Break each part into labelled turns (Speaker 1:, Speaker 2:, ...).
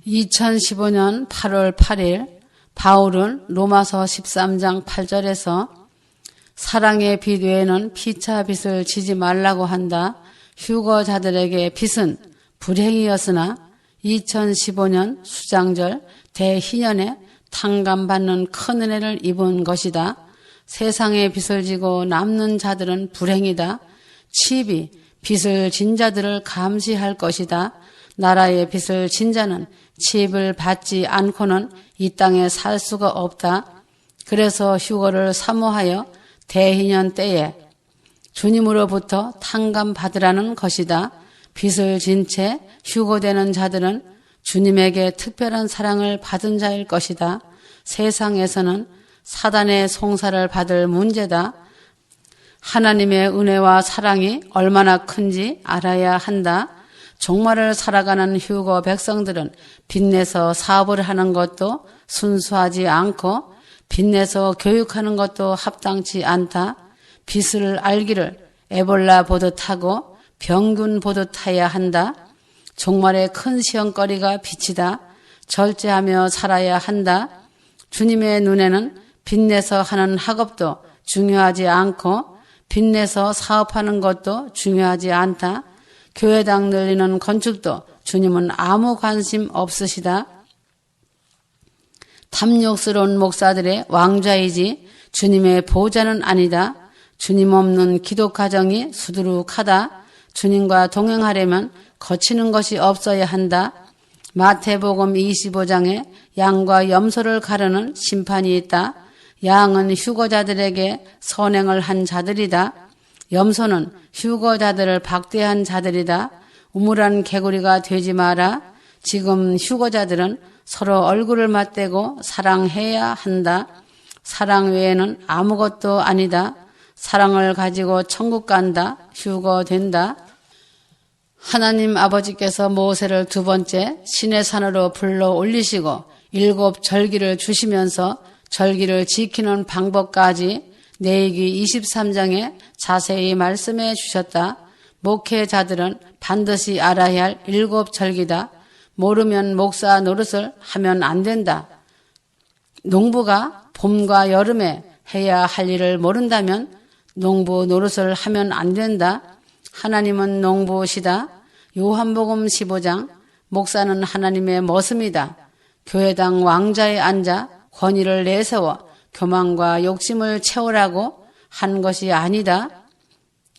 Speaker 1: 2015년 8월 8일 바울은 로마서 13장 8절에서 사랑의 빚 외에는 피차 빚을 지지 말라고 한다. 휴거자들에게 빚은 불행이었으나 2015년 수장절 대희년에 탕감받는 큰 은혜를 입은 것이다. 세상의 빚을 지고 남는 자들은 불행이다. 칩이 빚을 진 자들을 감시할 것이다. 나라의 빚을 진 자는 칩을 받지 않고는 이 땅에 살 수가 없다. 그래서 휴거를 사모하여 대희년 때에 주님으로부터 탕감받으라는 것이다. 빚을 진 채 휴거되는 자들은 주님에게 특별한 사랑을 받은 자일 것이다. 세상에서는 사단의 송사를 받을 문제다. 하나님의 은혜와 사랑이 얼마나 큰지 알아야 한다. 종말을 살아가는 휴거 백성들은 빚내서 사업을 하는 것도 순수하지 않고 빚내서 교육하는 것도 합당치 않다. 빚을 알기를 에볼라 보듯 하고 병균 보듯 해야 한다. 종말의 큰 시험거리가 빚이다. 절제하며 살아야 한다. 주님의 눈에는 빚내서 하는 학업도 중요하지 않고 빚내서 사업하는 것도 중요하지 않다. 교회당 늘리는 건축도 주님은 아무 관심 없으시다. 탐욕스러운 목사들의 왕좌이지 주님의 보좌는 아니다. 주님 없는 기독 가정이 수두룩하다. 주님과 동행하려면 거치는 것이 없어야 한다. 마태복음 25장에 양과 염소를 가르는 심판이 있다. 양은 휴거자들에게 선행을 한 자들이다. 염소는 휴거자들을 박대한 자들이다. 우물한 개구리가 되지 마라. 지금 휴거자들은 서로 얼굴을 맞대고 사랑해야 한다. 사랑 외에는 아무것도 아니다. 사랑을 가지고 천국 간다. 휴거된다. 하나님 아버지께서 모세를 두 번째 시내산으로 불러 올리시고 7 절기를 주시면서 절기를 지키는 방법까지 레위기 23장에 자세히 말씀해 주셨다. 목회자들은 반드시 알아야 할 7 절기다. 모르면 목사 노릇을 하면 안 된다. 농부가 봄과 여름에 해야 할 일을 모른다면 농부 노릇을 하면 안 된다. 하나님은 농부시다. 요한복음 15장 목사는 하나님의 머슴이다. 교회당 왕자에 앉아 권위를 내세워 교만과 욕심을 채우라고 한 것이 아니다.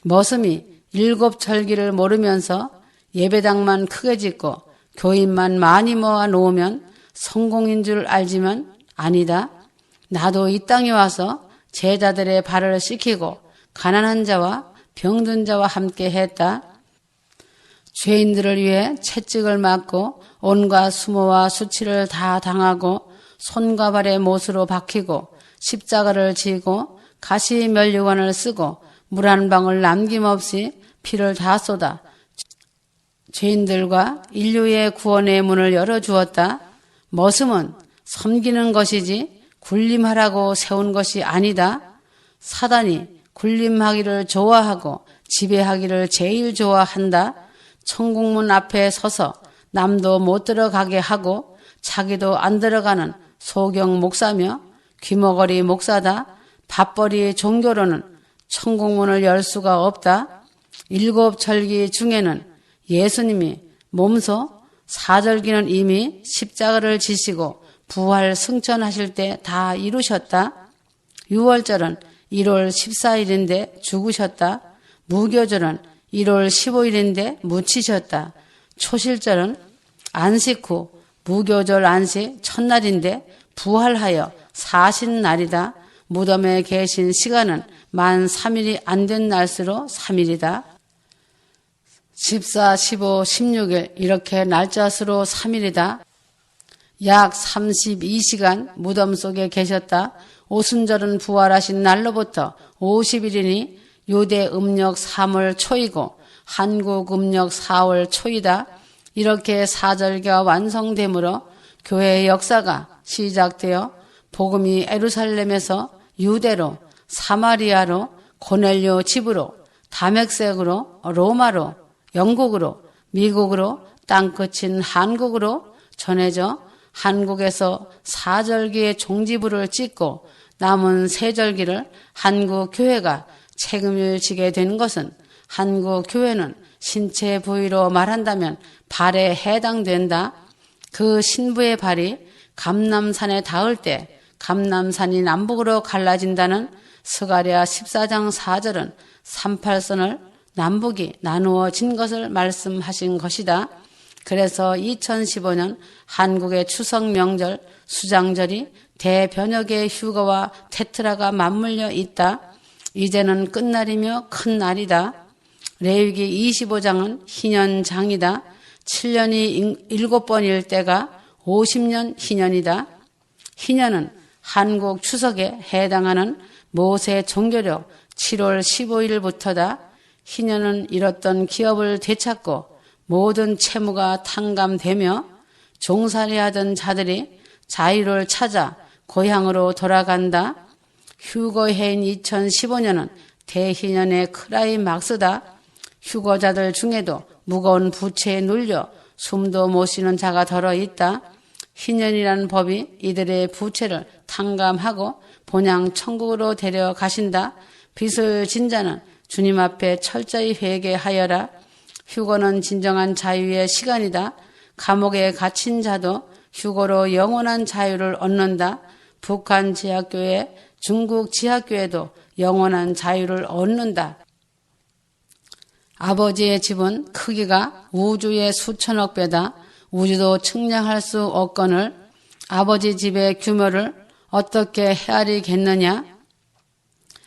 Speaker 1: 머슴이 7 절기를 모르면서 예배당만 크게 짓고 교인만 많이 모아 놓으면 성공인 줄 알지만 아니다. 나도 이 땅에 와서 제자들의 발을 씻기고 가난한 자와 병든 자와 함께 했다. 죄인들을 위해 채찍을 맞고 온갖 수모와 수치를 다 당하고 손과 발에 못으로 박히고 십자가를 지고 가시 면류관을 쓰고 물 한 방울 남김없이 피를 다 쏟아 죄인들과 인류의 구원의 문을 열어주었다. 머슴은 섬기는 것이지 군림하라고 세운 것이 아니다. 사단이 군림하기를 좋아하고 지배하기를 제일 좋아한다. 천국문 앞에 서서 남도 못 들어가게 하고 자기도 안 들어가는 소경 목사며 귀머거리 목사다. 밥벌이 종교로는 천국문을 열 수가 없다. 7 절기 중에는 예수님이 몸소 4절기는 이미 십자가를 지시고 부활 승천하실 때 다 이루셨다. 6월절은 1월 14일인데 죽으셨다. 무교절은 1월 15일인데 묻히셨다. 초실절은 안식 후 무교절 안식 첫날인데 부활하여 사신 날이다. 무덤에 계신 시간은 만 3일이 안 된 날수로 3일이다. 14, 15, 16일 이렇게 날짜수로 3일이다. 약 32시간 무덤 속에 계셨다. 오순절은 부활하신 날로부터 50일이니 유대 음력 3월 초이고 한국 음력 4월 초이다. 이렇게 4절기가 완성되므로 교회의 역사가 시작되어 복음이 에루살렘에서 유대로 사마리아로 고넬료 집으로 다맥색으로 로마로 영국으로 미국으로 땅끝인 한국으로 전해져 한국에서 사절기의 종지부를 찍고 남은 세절기를 한국교회가 책임을 지게 된 것은 한국교회는 신체 부위로 말한다면 발에 해당된다. 그 신부의 발이 감람산에 닿을 때 감람산이 남북으로 갈라진다는 스가랴 14장 4절은 38선을 남북이 나누어진 것을 말씀하신 것이다. 그래서 2015년 한국의 추석 명절 수장절이 대변역의 휴거와 테트라가 맞물려 있다. 이제는 끝날이며 큰 날이다. 레위기 25장은 희년장이다. 7년이 7번일 때가 50년 희년이다. 희년은 한국 추석에 해당하는 모세 종교력 7월 15일부터다. 희년은 잃었던 기업을 되찾고 모든 채무가 탕감되며 종살이하던 자들이 자유를 찾아 고향으로 돌아간다. 휴거해인 2015년은 대희년의 크라이막스다. 휴거자들 중에도 무거운 부채에 눌려 숨도 못 쉬는 자가 덜어 있다. 희년이라는 법이 이들의 부채를 탕감하고 본향 천국으로 데려가신다. 빚을 진 자는 주님 앞에 철저히 회개하여라. 휴거는 진정한 자유의 시간이다. 감옥에 갇힌 자도 휴거로 영원한 자유를 얻는다. 북한 지하교회, 중국 지하교회도 영원한 자유를 얻는다. 아버지의 집은 크기가 우주의 수천억 배다. 우주도 측량할 수 없거늘 아버지 집의 규모를 어떻게 헤아리겠느냐?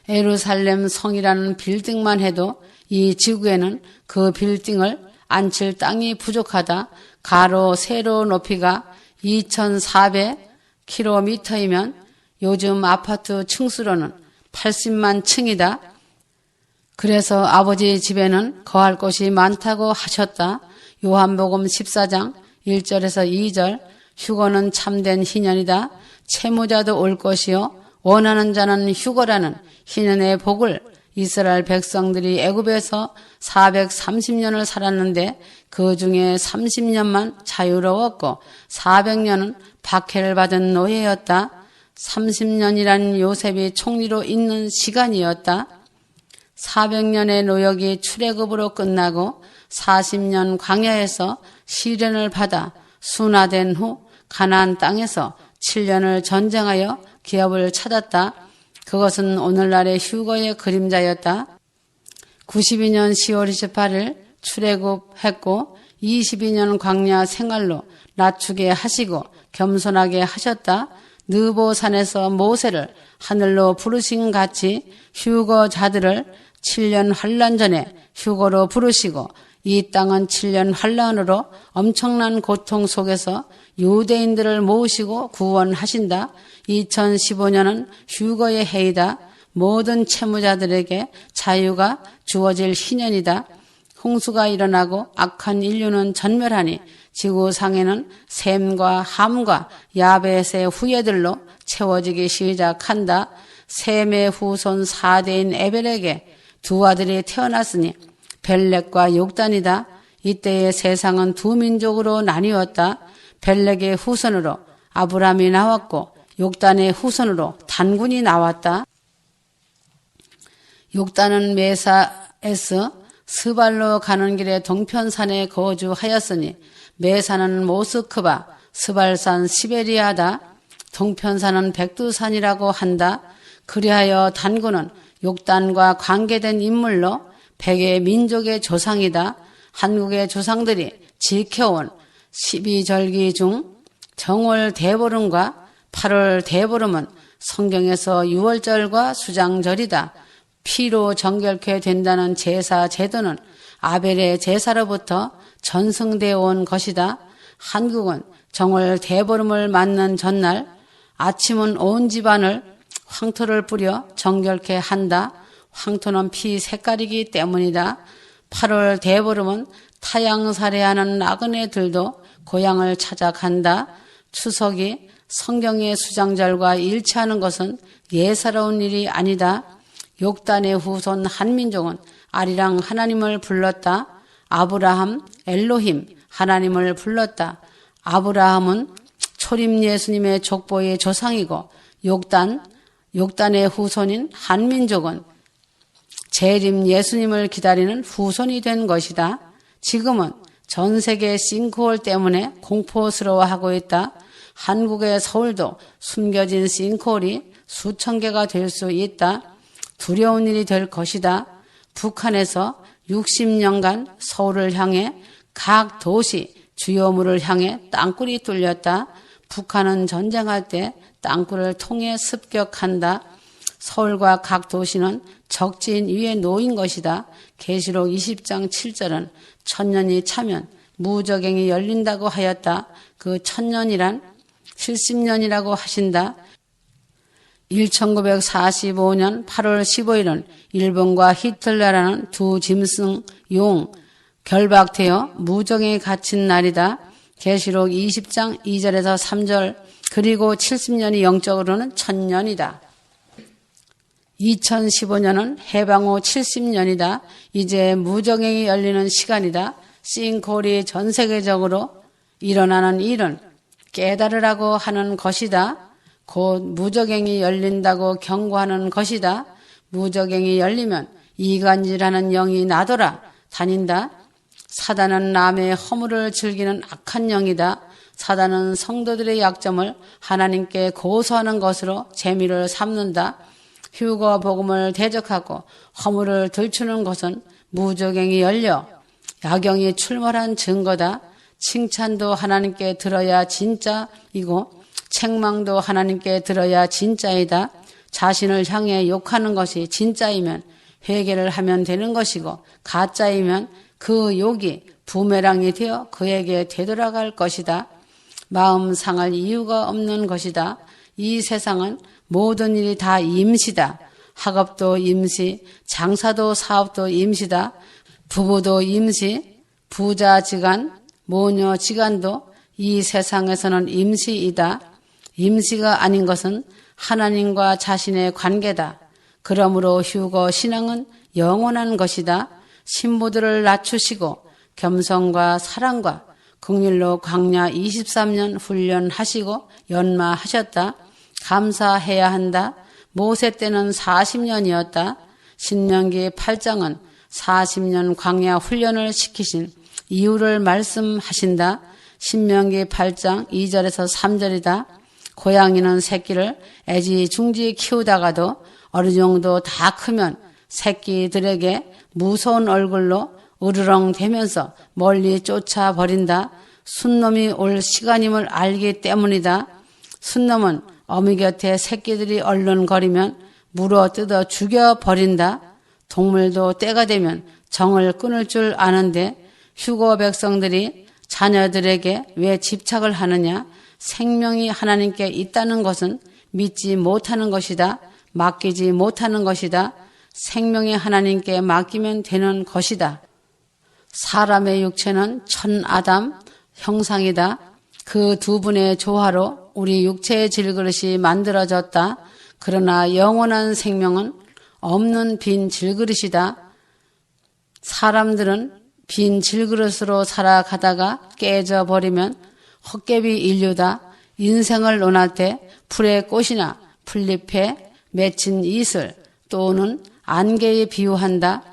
Speaker 1: 예루살렘 성이라는 빌딩만 해도 이 지구에는 그 빌딩을 앉힐 땅이 부족하다. 가로 세로 높이가 2400km이면 요즘 아파트 층수로는 80만 층이다. 그래서 아버지 집에는 거할 곳이 많다고 하셨다. 요한복음 14장 1절에서 2절 휴거는 참된 희년이다. 채무자도 올 것이요 원하는 자는 휴거라는 희년의 복을 이스라엘 백성들이 애굽에서 430년을 살았는데 그 중에 30년만 자유로웠고 400년은 박해를 받은 노예였다. 30년이란 요셉이 총리로 있는 시간이었다. 400년의 노역이 출애굽으로 끝나고 40년 광야에서 시련을 받아 순화된 후 가나안 땅에서 7년을 전쟁하여 기업을 찾았다. 그것은 오늘날의 휴거의 그림자였다. 92년 10월 28일 출애굽했고 22년 광야 생활로 낮추게 하시고 겸손하게 하셨다. 느보산에서 모세를 하늘로 부르신 같이 휴거자들을 7년 환란 전에 휴거로 부르시고 이 땅은 7년 환란으로 엄청난 고통 속에서 유대인들을 모으시고 구원하신다. 2015년은 휴거의 해이다. 모든 채무자들에게 자유가 주어질 희년이다. 홍수가 일어나고 악한 인류는 전멸하니 지구상에는 샘과 함과 야벳의 후예들로 채워지기 시작한다. 셈의 후손 4대인 에벨에게 두 아들이 태어났으니 벨렉과 욕단이다. 이때의 세상은 두 민족으로 나뉘었다. 벨렉의 후손으로 아브람이 나왔고 욕단의 후손으로 단군이 나왔다. 욕단은 메사에서 스발로 가는 길에 동편산에 거주하였으니 메사는 모스크바, 스발산 시베리아다. 동편산은 백두산이라고 한다. 그리하여 단군은 욕단과 관계된 인물로 백의 민족의 조상이다. 한국의 조상들이 지켜온 12절기 중 정월 대보름과 8월 대보름은 성경에서 6월절과 수장절이다. 피로 정결케 된다는 제사 제도는 아벨의 제사로부터 전승되어 온 것이다. 한국은 정월 대보름을 맞는 전날 아침은 온 집안을 황토를 뿌려 정결케 한다. 황토는 피 색깔이기 때문이다. 8월 대보름은 타양 살해하는 나그네들도 고향을 찾아간다. 추석이 성경의 수장절과 일치하는 것은 예사로운 일이 아니다. 욕단의 후손 한민족은 아리랑 하나님을 불렀다. 아브라함, 엘로힘 하나님을 불렀다. 아브라함은 초림 예수님의 족보의 조상이고 욕단의 후손인 한민족은 재림 예수님을 기다리는 후손이 된 것이다. 지금은 전 세계 싱크홀 때문에 공포스러워하고 있다. 한국의 서울도 숨겨진 싱크홀이 수천 개가 될 수 있다. 두려운 일이 될 것이다. 북한에서 60년간 서울을 향해 각 도시 주요물을 향해 땅굴이 뚫렸다. 북한은 전쟁할 때 땅굴을 통해 습격한다. 서울과 각 도시는 적진 위에 놓인 것이다. 계시록 20장 7절은 천년이 차면 무저갱이 열린다고 하였다. 그 천년이란 70년이라고 하신다. 1945년 8월 15일은 일본과 히틀러라는 두 짐승 용 결박되어 무정에 갇힌 날이다. 계시록 20장 2절에서 3절 그리고 70년이 영적으로는 1000년이다. 2015년은 해방 후 70년이다. 이제 무정행이 열리는 시간이다. 싱크홀이 전 세계적으로 일어나는 일은 깨달으라고 하는 것이다. 곧 무적행이 열린다고 경고하는 것이다. 무적행이 열리면 이간질하는 영이 나돌아 다닌다. 사단은 남의 허물을 즐기는 악한 영이다. 사단은 성도들의 약점을 하나님께 고소하는 것으로 재미를 삼는다. 휴거 복음을 대적하고 허물을 들추는 것은 무적행이 열려 야경이 출몰한 증거다. 칭찬도 하나님께 들어야 진짜이고 책망도 하나님께 들어야 진짜이다. 자신을 향해 욕하는 것이 진짜이면 회개를 하면 되는 것이고 가짜이면 그 욕이 부메랑이 되어 그에게 되돌아갈 것이다. 마음 상할 이유가 없는 것이다. 이 세상은 모든 일이 다 임시다. 학업도 임시, 장사도 사업도 임시다. 부부도 임시, 부자지간, 모녀지간도 이 세상에서는 임시이다. 임시가 아닌 것은 하나님과 자신의 관계다. 그러므로 휴거 신앙은 영원한 것이다. 신부들을 낮추시고 겸손과 사랑과 긍휼로 광야 23년 훈련하시고 연마하셨다. 감사해야 한다. 모세 때는 40년이었다. 신명기 8장은 40년 광야 훈련을 시키신 이유를 말씀하신다. 신명기 8장 2절에서 3절이다. 고양이는 새끼를 애지중지 키우다가도 어느 정도 다 크면 새끼들에게 무서운 얼굴로 으르렁대면서 멀리 쫓아버린다. 순놈이 올 시간임을 알기 때문이다. 순놈은 어미 곁에 새끼들이 얼른거리면 물어 뜯어 죽여버린다. 동물도 때가 되면 정을 끊을 줄 아는데 휴거 백성들이 자녀들에게 왜 집착을 하느냐? 생명이 하나님께 있다는 것은 믿지 못하는 것이다. 맡기지 못하는 것이다. 생명이 하나님께 맡기면 되는 것이다. 사람의 육체는 천아담 형상이다. 그 두 분의 조화로 우리 육체의 질그릇이 만들어졌다. 그러나 영원한 생명은 없는 빈 질그릇이다. 사람들은 빈 질그릇으로 살아가다가 깨져버리면 헛개비 인류다. 인생을 논할 때 풀의 꽃이나 풀잎에 맺힌 이슬 또는 안개에 비유한다.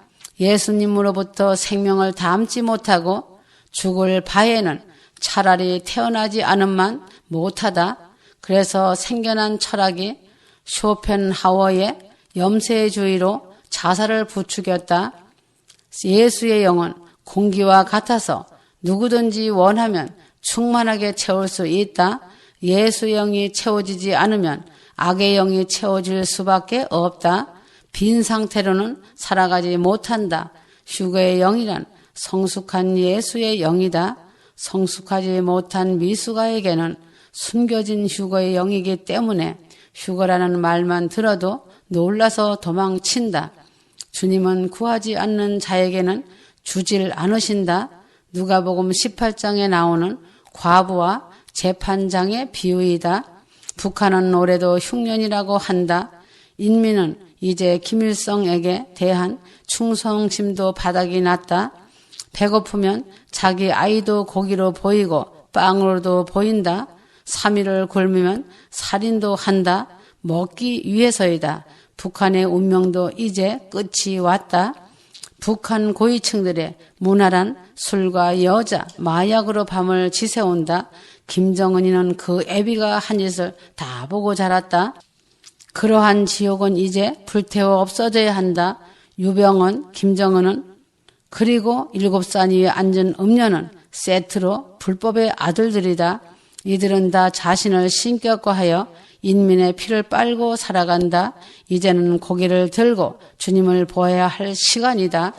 Speaker 1: 예수님으로부터 생명을 담지 못하고 죽을 바에는 차라리 태어나지 않음만 못하다. 그래서 생겨난 철학이 쇼펜하워의 염세주의로 자살을 부추겼다. 예수의 영은 공기와 같아서 누구든지 원하면 충만하게 채울 수 있다. 예수의 영이 채워지지 않으면 악의 영이 채워질 수밖에 없다. 빈 상태로는 살아가지 못한다. 휴거의 영이란 성숙한 예수의 영이다. 성숙하지 못한 미숙아에게는 숨겨진 휴거의 영이기 때문에 휴거라는 말만 들어도 놀라서 도망친다. 주님은 구하지 않는 자에게는 주질 않으신다. 누가복음 18장에 나오는 과부와 재판장의 비유이다. 북한은 올해도 흉년이라고 한다. 인민은 이제 김일성에게 대한 충성심도 바닥이 났다. 배고프면 자기 아이도 고기로 보이고 빵으로도 보인다. 3일을 굶으면 살인도 한다. 먹기 위해서이다. 북한의 운명도 이제 끝이 왔다. 북한 고위층들의 문화란 술과 여자, 마약으로 밤을 지새운다. 김정은이는 그 애비가 한 짓을 다 보고 자랐다. 그러한 지옥은 이제 불태워 없어져야 한다. 유병은, 김정은은, 그리고 7산 위에 앉은 음녀는 세트로 불법의 아들들이다. 이들은 다 자신을 신격화하여 인민의 피를 빨고 살아간다. 이제는 고개를 들고 주님을 보아야 할 시간이다.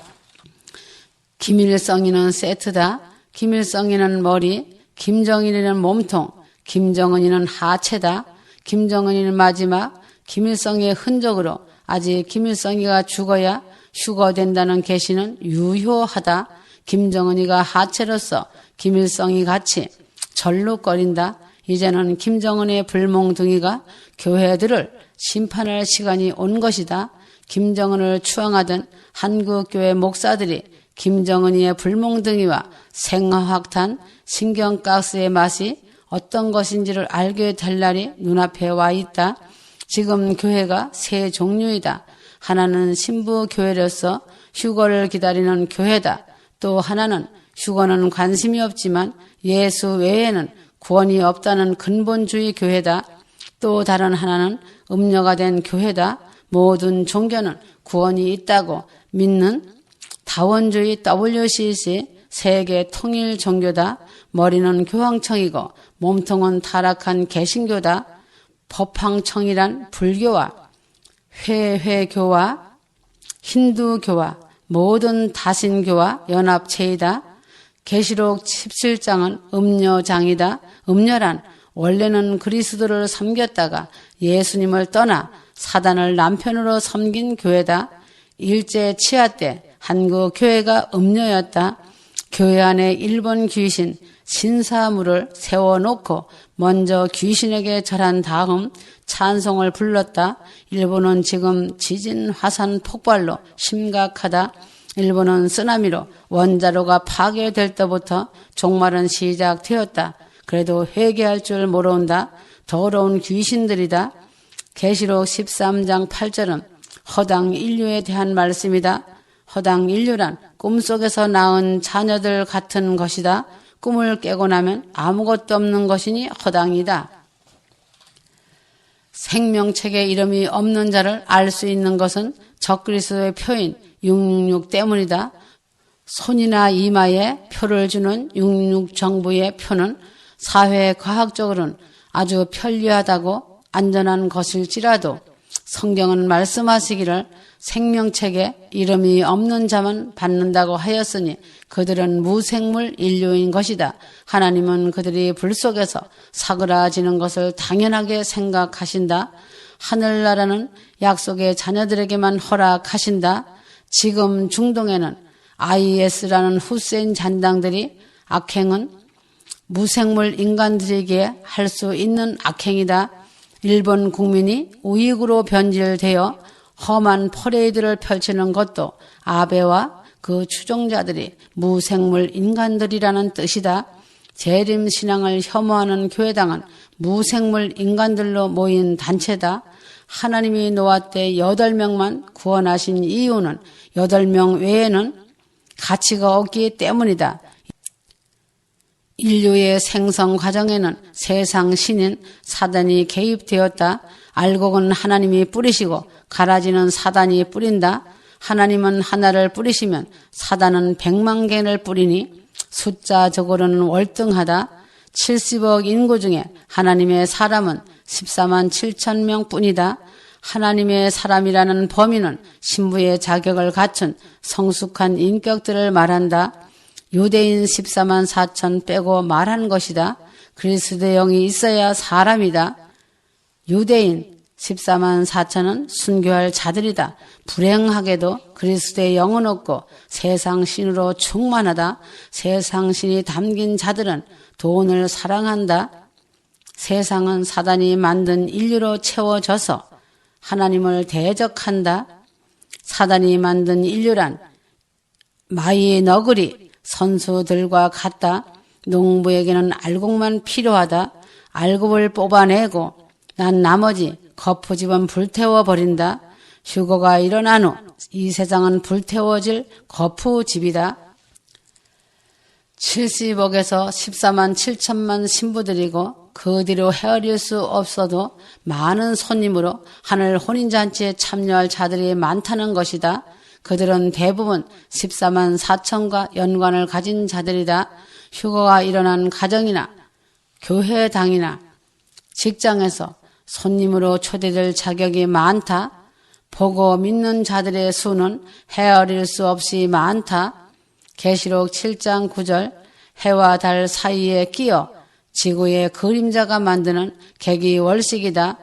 Speaker 1: 김일성이는 세트다. 김일성이는 머리, 김정일이는 몸통, 김정은이는 하체다. 김정은이는 마지막, 김일성의 흔적으로 아직 김일성이가 죽어야 휴거된다는 계시는 유효하다. 김정은이가 하체로서 김일성이 같이 절룩거린다. 이제는 김정은의 불몽둥이가 교회들을 심판할 시간이 온 것이다. 김정은을 추앙하던 한국교회 목사들이 김정은이의 불몽둥이와 생화학탄, 신경가스의 맛이 어떤 것인지를 알게 될 날이 눈앞에 와 있다. 지금 교회가 세 종류이다. 하나는 신부교회로서 휴거를 기다리는 교회다. 또 하나는 휴거는 관심이 없지만 예수 외에는 구원이 없다는 근본주의 교회다. 또 다른 하나는 음녀가 된 교회다. 모든 종교는 구원이 있다고 믿는 다원주의 WCC 세계 통일 종교다. 머리는 교황청이고 몸통은 타락한 개신교다. 법황청이란 불교와 회회교와 힌두교와 모든 다신교와 연합체이다. 계시록 17장은 음녀장이다. 음녀란 원래는 그리스도를 섬겼다가 예수님을 떠나 사단을 남편으로 섬긴 교회다. 일제 치하 때 한국 교회가 음녀였다. 교회 안에 일본 귀신 신사무를 세워놓고 먼저 귀신에게 절한 다음 찬송을 불렀다. 일본은 지금 지진, 화산, 폭발로 심각하다. 일본은 쓰나미로 원자로가 파괴될 때부터 종말은 시작되었다. 그래도 회개할 줄 모른다. 더러운 귀신들이다. 계시록 13장 8절은 허당 인류에 대한 말씀이다. 허당 인류란 꿈속에서 낳은 자녀들 같은 것이다. 꿈을 깨고 나면 아무것도 없는 것이니 허당이다. 생명책에 이름이 없는 자를 알 수 있는 것은 적그리스도의 표인 666 때문이다. 손이나 이마에 표를 주는 666 정부의 표는 사회과학적으로는 아주 편리하다고 안전한 것일지라도 성경은 말씀하시기를 생명책에 이름이 없는 자만 받는다고 하였으니 그들은 무생물 인류인 것이다. 하나님은 그들이 불 속에서 사그라지는 것을 당연하게 생각하신다. 하늘나라는 약속의 자녀들에게만 허락하신다. 지금 중동에는 IS라는 후세인 잔당들이 악행은 무생물 인간들에게 할 수 있는 악행이다. 일본 국민이 우익으로 변질되어 험한 퍼레이드를 펼치는 것도 아베와 그 추종자들이 무생물 인간들이라는 뜻이다. 재림 신앙을 혐오하는 교회당은 무생물 인간들로 모인 단체다. 하나님이 노아 때 8명만 구원하신 이유는 8명 외에는 가치가 없기 때문이다. 인류의 생성 과정에는 세상 신인 사단이 개입되었다. 알곡은 하나님이 뿌리시고 가라지는 사단이 뿌린다. 하나님은 하나를 뿌리시면 사단은 100만 개를 뿌리니 숫자적으로는 월등하다. 70억 인구 중에 하나님의 사람은 14만 7천 명 뿐이다. 하나님의 사람이라는 범위는 신부의 자격을 갖춘 성숙한 인격들을 말한다. 유대인 14만 4천 빼고 말한 것이다. 그리스도의 영이 있어야 사람이다. 유대인 14만 4천은 순교할 자들이다. 불행하게도 그리스도의 영은 없고 세상 신으로 충만하다. 세상 신이 담긴 자들은 돈을 사랑한다. 세상은 사단이 만든 인류로 채워져서 하나님을 대적한다. 사단이 만든 인류란 마의 너구리 선수들과 같다. 농부에게는 알곡만 필요하다. 알곡을 뽑아내고 난 나머지 거푸집은 불태워버린다. 휴거가 일어난 후 이 세상은 불태워질 거푸집이다. 70억에서 14만 7천만 신부들이고 그 뒤로 헤아릴 수 없어도 많은 손님으로 하늘 혼인잔치에 참여할 자들이 많다는 것이다. 그들은 대부분 14만 4천과 연관을 가진 자들이다. 휴거가 일어난 가정이나 교회당이나 직장에서 손님으로 초대될 자격이 많다. 보고 믿는 자들의 수는 헤아릴 수 없이 많다. 계시록 7장 9절 해와 달 사이에 끼어 지구의 그림자가 만드는 계기월식이다.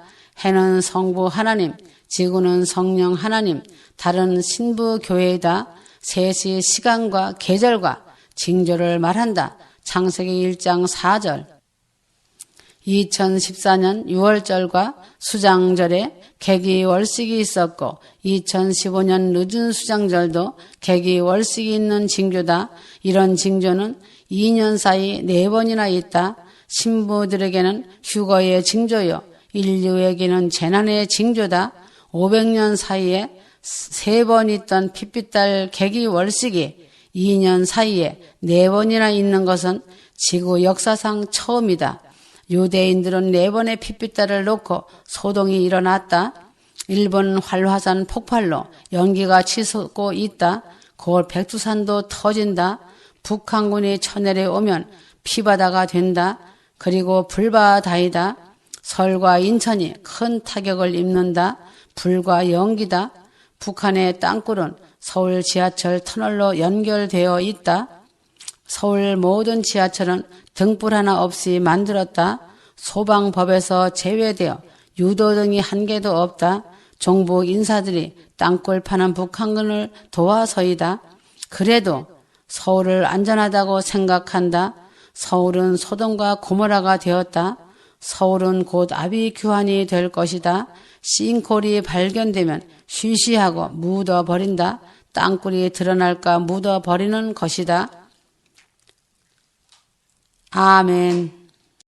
Speaker 1: 해는 성부 하나님, 지구는 성령 하나님, 달은 신부 교회이다. 셋이 시간과 계절과 징조를 말한다. 창세기 1장 4절 2014년 6월절과 수장절에 계기월식이 있었고 2015년 늦은 수장절도 계기월식이 있는 징조다. 이런 징조는 2년 사이 4번이나 있다. 신부들에게는 휴거의 징조요. 인류에게는 재난의 징조다. 500년 사이에 3번 있던 핏빛달 계기월식이 2년 사이에 4번이나 있는 것은 지구 역사상 처음이다. 유대인들은 4번의 핏빛달을 놓고 소동이 일어났다. 일본 활화산 폭발로 연기가 치솟고 있다. 곧 백두산도 터진다. 북한군이 쳐내려오면 피바다가 된다. 그리고 불바다이다. 서울과 인천이 큰 타격을 입는다. 불과 연기다. 북한의 땅굴은 서울 지하철 터널로 연결되어 있다. 서울 모든 지하철은 등불 하나 없이 만들었다. 소방법에서 제외되어 유도등이 한 개도 없다. 정부 인사들이 땅굴 파는 북한군을 도와서이다. 그래도 서울을 안전하다고 생각한다. 서울은 소돔과 고모라가 되었다. 서울은 곧 아비규환이 될 것이다. 싱콜이 발견되면 쉬쉬하고 묻어버린다. 땅굴이 드러날까 묻어버리는 것이다. 아멘.